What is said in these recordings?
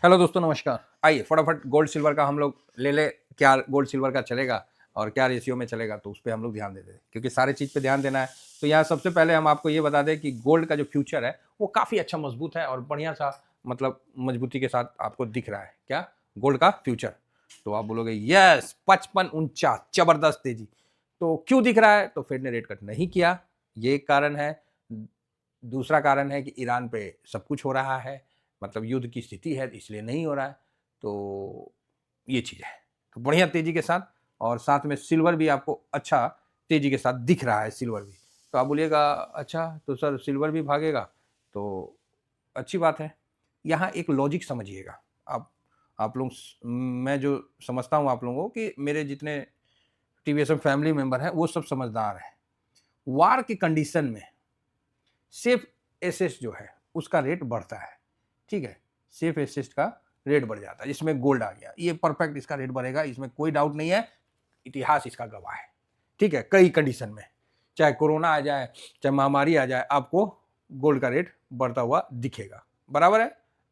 Hello दोस्तों, नमस्कार। आइए फटाफट गोल्ड सिल्वर का हम लोग ले लें। क्या गोल्ड सिल्वर का चलेगा और क्या रेशियो में चलेगा, तो उस पे हम लोग ध्यान देते हैं क्योंकि सारे चीज़ पे ध्यान देना है। तो यहाँ सबसे पहले हम आपको ये बता दें कि गोल्ड का जो फ्यूचर है वो काफ़ी अच्छा मजबूत है और बढ़िया सा मतलब मजबूती के साथ आपको दिख रहा है। क्या गोल्ड का फ्यूचर? तो आप बोलोगे यस 55-49 जबरदस्त तेजी। तो क्यों दिख रहा है? तो फेड ने रेट कट नहीं किया, ये एक कारण है। दूसरा कारण है कि ईरान पे सब कुछ हो रहा है, मतलब युद्ध की स्थिति है इसलिए नहीं हो रहा है। तो ये चीज़ है। तो बढ़िया तेज़ी के साथ और साथ में सिल्वर भी आपको अच्छा तेज़ी के साथ दिख रहा है सिल्वर भी। तो आप बोलिएगा अच्छा तो सर सिल्वर भी भागेगा? तो अच्छी बात है। यहाँ एक लॉजिक समझिएगा। आप लोग मैं जो समझता हूँ आप लोगों को कि मेरे जितने टीवीएसएम फैमिली मेंबर हैं वो सब समझदार हैं। वार की कंडीशन में सेफ एसेट जो है उसका रेट बढ़ता है। ठीक है, सेफ एसेट का रेट बढ़ जाता है। इसमें गोल्ड आ गया, ये परफेक्ट इसका रेट बढ़ेगा, इसमें कोई डाउट नहीं है। इतिहास इसका गवाह है। ठीक है, कई कंडीशन में चाहे कोरोना आ जाए चाहे महामारी आ जाए आपको गोल्ड का रेट बढ़ता हुआ दिखेगा। बराबर है,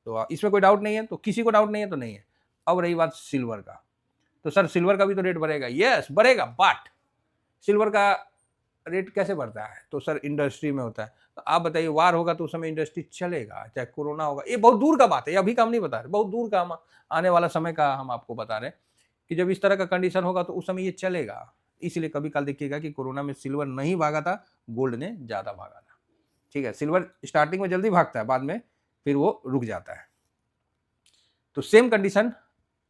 तो इसमें कोई डाउट नहीं है। तो किसी को डाउट नहीं है तो नहीं है। अब रही बात सिल्वर का, तो सर सिल्वर का भी तो रेट बढ़ेगा। यस बढ़ेगा, बट सिल्वर का रेट कैसे बढ़ता है? तो सर इंडस्ट्री में होता है। तो आप बताइए, वार होगा तो उस समय इंडस्ट्री चलेगा, चाहे कोरोना होगा। ये बहुत दूर का बात है, ये अभी का हम नहीं बता रहे, बहुत दूर का हम आने वाला समय का हम आपको बता रहे हैं कि जब इस तरह का कंडीशन होगा तो उस समय ये चलेगा। इसलिए कभी काल देखिएगा कि कोरोना में सिल्वर नहीं भागा था, गोल्ड ने ज्यादा भागा था। ठीक है, सिल्वर स्टार्टिंग में जल्दी भागता है, बाद में फिर वो रुक जाता है। तो सेम कंडीशन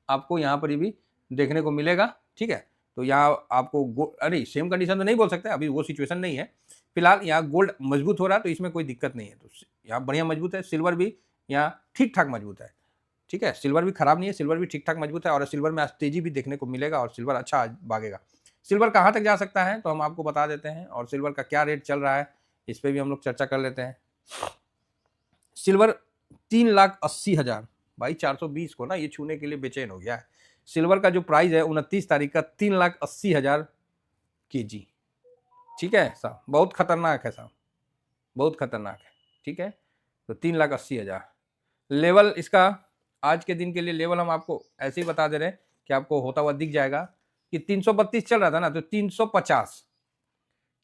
आपको यहाँ पर भी देखने को मिलेगा। ठीक है, तो यहाँ आपको अरे सेम कंडीशन तो नहीं बोल सकते, अभी वो सिचुएशन नहीं है। फिलहाल यहाँ गोल्ड मजबूत हो रहा है तो इसमें कोई दिक्कत नहीं है। तो यहाँ बढ़िया मजबूत है। सिल्वर भी यहाँ ठीक ठाक मजबूत है। ठीक है, सिल्वर भी खराब नहीं है, सिल्वर भी ठीक ठाक मजबूत है और सिल्वर में आज तेजी भी देखने को मिलेगा और सिल्वर अच्छा भागेगा। सिल्वर कहाँ तक जा सकता है तो हम आपको बता देते हैं, और सिल्वर का क्या रेट चल रहा है इस पर भी हम लोग चर्चा कर लेते हैं। सिल्वर 3,80,000, भाई 420 को ना ये छूने के लिए बेचैन हो गया है। सिल्वर का जो प्राइस है 29 तारीख का 3,80,000 kg। ठीक है साहब, बहुत खतरनाक है साहब, बहुत खतरनाक है। ठीक है, तो 3,80,000 लेवल इसका आज के दिन के लिए लेवल हम आपको ऐसे ही बता दे रहे हैं कि आपको होता हुआ दिख जाएगा कि 332 चल रहा था ना, तो 350,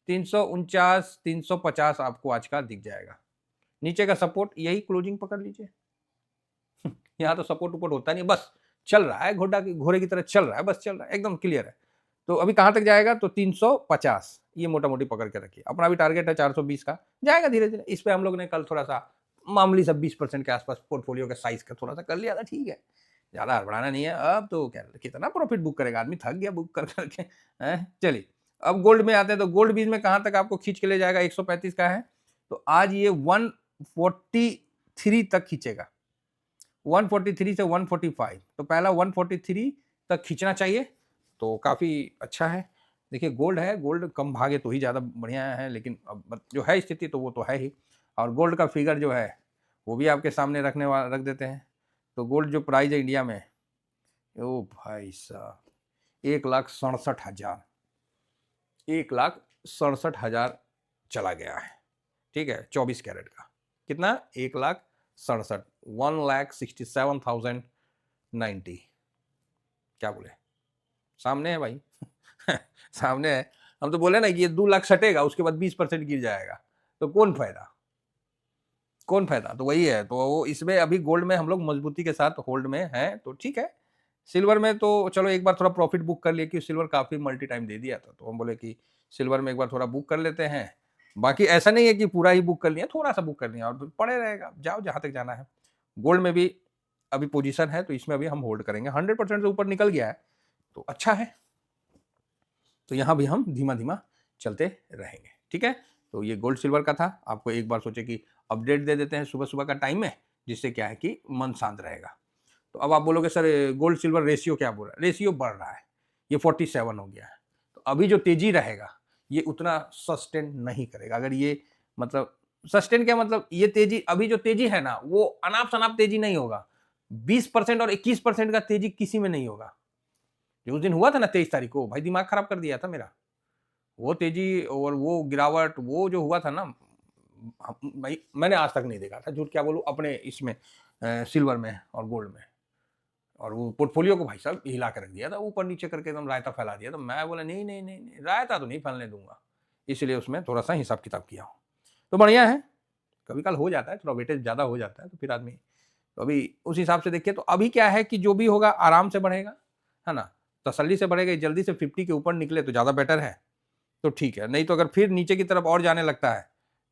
349, 350 आपको आज का दिख जाएगा। नीचे का सपोर्ट यही क्लोजिंग पकड़ लीजिए। यहाँ तो सपोर्ट उपोर्ट होता नहीं, बस चल रहा है, घोड़े की तरह चल रहा है, बस चल रहा है, एकदम क्लियर है। तो अभी कहां तक जाएगा? तो 350 ये मोटा मोटी पकड़ के रखिए। अपना भी टारगेट है 420 का, जाएगा धीरे धीरे। इस पे हम लोग ने कल थोड़ा सा मामूली सा 20% के आसपास पोर्टफोलियो के साइज का थोड़ा सा कर लिया था। ठीक है, ज्यादा हड़बड़ाना नहीं है। अब तो क्या कितना प्रॉफिट बुक करेगा आदमी, थक गया बुक कर करके। चलिए अब गोल्ड में आते हैं। तो गोल्ड बीज में कहां तक आपको खींच के ले जाएगा? 135 का है, तो आज ये 143 तक खींचेगा। 143 से 145, तो पहला 143 तक खींचना चाहिए, तो काफ़ी अच्छा है। देखिए गोल्ड है, गोल्ड कम भागे तो ही ज़्यादा बढ़िया है, लेकिन अब जो है स्थिति तो वो तो है ही। और गोल्ड का फिगर जो है वो भी आपके सामने रख देते हैं। तो गोल्ड जो प्राइस है इंडिया में, ओ भाई साहब 1,67,000, 1,67,000 चला गया है। ठीक है, 24 कैरेट का कितना? 1,67,000, 1,67,090। क्या बोले, सामने है भाई। सामने है। हम तो बोले ना कि ये 2 लाख सटेगा, उसके बाद 20% गिर जाएगा, तो कौन फायदा, कौन फायदा? तो वही है। तो वो इसमें अभी गोल्ड में हम लोग मजबूती के साथ होल्ड में हैं, तो ठीक है। सिल्वर में तो चलो एक बार थोड़ा प्रॉफिट बुक कर लिए कि सिल्वर काफी मल्टी टाइम दे दिया था, तो हम बोले कि सिल्वर में एक बार थोड़ा बुक कर लेते हैं। बाकी ऐसा नहीं है कि पूरा ही बुक कर लिया, थोड़ा सा बुक कर लिया और पड़े रहेगा, जाओ जहां तक जाना है। गोल्ड में भी अभी पोजीशन है, तो इसमें अभी हम होल्ड करेंगे। 100% से ऊपर निकल गया है तो अच्छा है। तो यहाँ भी हम धीमा धीमा चलते रहेंगे। ठीक है, तो ये गोल्ड सिल्वर का था। आपको एक बार सोचे कि अपडेट दे देते हैं सुबह सुबह का टाइम में, जिससे क्या है कि मन शांत रहेगा। तो अब आप बोलोगे सर गोल्ड सिल्वर रेशियो क्या बोल रहा है? रेशियो बढ़ रहा है, ये 47 हो गया है। तो अभी जो तेजी रहेगा ये उतना सस्टेन नहीं करेगा। अगर ये मतलब सस्टेन क्या मतलब, ये तेजी अभी जो तेजी है ना वो अनाप शनाप तेजी नहीं होगा। 20% और 21% का तेजी किसी में नहीं होगा। जो उस दिन हुआ था ना 23 तारीख को, भाई दिमाग खराब कर दिया था मेरा। वो तेजी और वो गिरावट, वो जो हुआ था ना, भाई मैंने आज तक नहीं देखा था, झूठ क्या बोलूँ, अपने इसमें सिल्वर में और गोल्ड में। और वो पोर्टफोलियो को भाई साहब हिला के रख दिया था, ऊपर नीचे करके एकदम रायता फैला दिया। तो मैं बोला नहीं नहीं नहीं नहीं, रायता तो नहीं फैलने दूंगा, इसलिए उसमें थोड़ा सा हिसाब किताब किया हूँ। तो बढ़िया है, कभी कल हो जाता है, थोड़ा वेटेज ज़्यादा हो जाता है तो फिर आदमी, तो अभी उस हिसाब से देखिए। तो अभी क्या है कि जो भी होगा आराम से बढ़ेगा, है ना, तसल्ली से बढ़ेगा। जल्दी से 50 के ऊपर निकले तो ज़्यादा बेटर है, तो ठीक है। नहीं तो अगर फिर नीचे की तरफ और जाने लगता है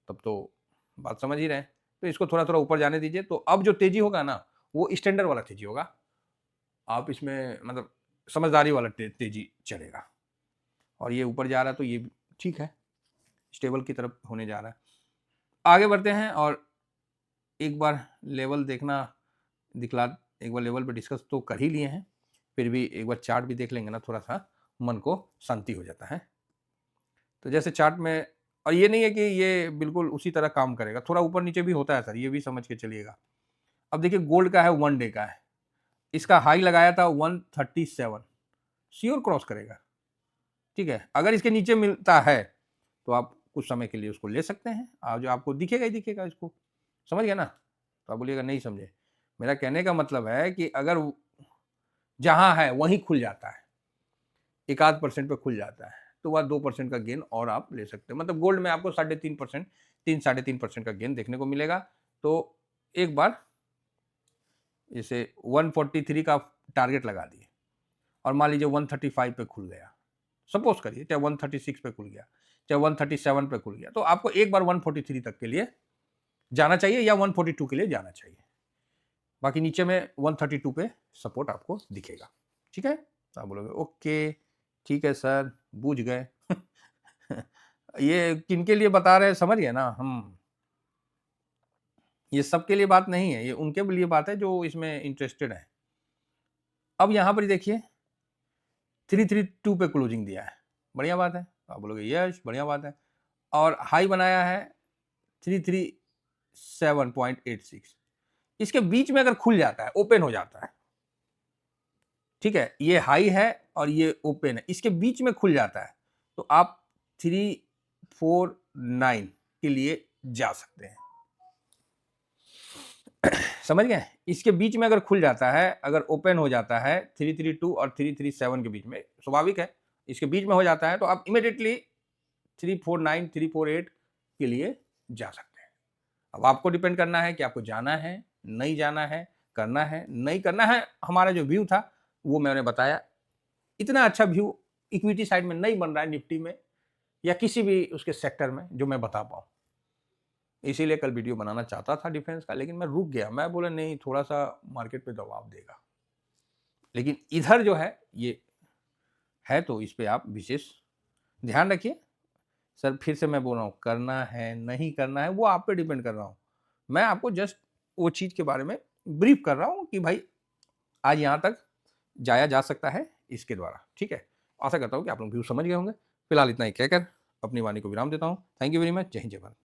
तब तो बात समझ ही रहे हैं। तो इसको थोड़ा थोड़ा ऊपर जाने दीजिए। तो अब जो तेजी होगा ना, वो स्टैंडर्ड वाला तेजी होगा। आप इसमें मतलब समझदारी वाला तेजी चलेगा। और ये ऊपर जा रहा है तो ये ठीक है, स्टेबल की तरफ होने जा रहा है। आगे बढ़ते हैं और एक बार लेवल देखना दिखला, एक बार लेवल पे डिस्कस तो कर ही लिए हैं, फिर भी एक बार चार्ट भी देख लेंगे ना, थोड़ा सा मन को शांति हो जाता है। तो जैसे चार्ट में, और ये नहीं है कि ये बिल्कुल उसी तरह काम करेगा, थोड़ा ऊपर नीचे भी होता है सर, ये भी समझ के चलिएगा। अब देखिए गोल्ड का है, 1 डे का है, इसका हाई लगाया था 137, श्योर क्रॉस करेगा, ठीक है। अगर इसके नीचे मिलता है तो आप कुछ समय के लिए उसको ले सकते हैं, जो आपको दिखेगा ही दिखेगा इसको, समझ गया ना। तो आप बोलिएगा नहीं समझे, मेरा कहने का मतलब है कि अगर जहां है वहीं खुल जाता है, 1-8% पे खुल जाता है, तो वह 2% का गेन और आप ले सकते हैं। मतलब गोल्ड में आपको 3.5%, 3-3.5% का गेन देखने को मिलेगा। तो एक बार जैसे 143 का टारगेट लगा दिए और मान लीजिए 135 पे खुल गया, सपोज करिए, चाहे 136 पे खुल गया, चाहे 137 पे खुल गया, तो आपको एक बार 143 तक के लिए जाना चाहिए या 142 के लिए जाना चाहिए। बाकी नीचे में 132 पे सपोर्ट आपको दिखेगा, ठीक है। तो आप बोलोगे ओके ठीक है सर, बूझ गए। ये किनके लिए बता रहे हैं समझ गए ना हम, ये सबके लिए बात नहीं है, ये उनके लिए बात है जो इसमें इंटरेस्टेड है। अब यहां पर देखिए 332 पे क्लोजिंग दिया है, बढ़िया बात है। आप बोलोगे यस बढ़िया बात है। और हाई बनाया है 337.86, इसके बीच में अगर खुल जाता है, ओपन हो जाता है, ठीक है, ये हाई है और ये ओपन है, इसके बीच में खुल जाता है, तो आप 349 के लिए जा सकते हैं। समझ गए, इसके बीच में अगर खुल जाता है, अगर ओपन हो जाता है 332 और 337 के बीच में, स्वाभाविक है इसके बीच में हो जाता है, तो आप इमीडिएटली 349 348 के लिए जा सकते हैं। अब आपको डिपेंड करना है कि आपको जाना है, नहीं जाना है, करना है, नहीं करना है। हमारा जो व्यू था वो मैंने बताया, इतना अच्छा व्यू इक्विटी साइड में नहीं बन रहा है, निफ्टी में या किसी भी उसके सेक्टर में जो मैं बता पाऊँ। इसीलिए कल वीडियो बनाना चाहता था डिफेंस का, लेकिन मैं रुक गया, मैं बोला नहीं, थोड़ा सा मार्केट पे दबाव देगा। लेकिन इधर जो है ये है, तो इस पे आप विशेष ध्यान रखिए। सर फिर से मैं बोल रहा हूँ, करना है नहीं करना है वो आप पे डिपेंड कर रहा हूँ। मैं आपको जस्ट वो चीज़ के बारे में ब्रीफ कर रहा हूँ कि भाई आज यहाँ तक जाया जा सकता है इसके द्वारा, ठीक है। आशा करता हूँ कि आप लोग व्यू समझ गए होंगे। फिलहाल इतना ही कहकर अपनी वाणी को विराम देता हूँ। Thank you very much. जय हिंद जय भारत।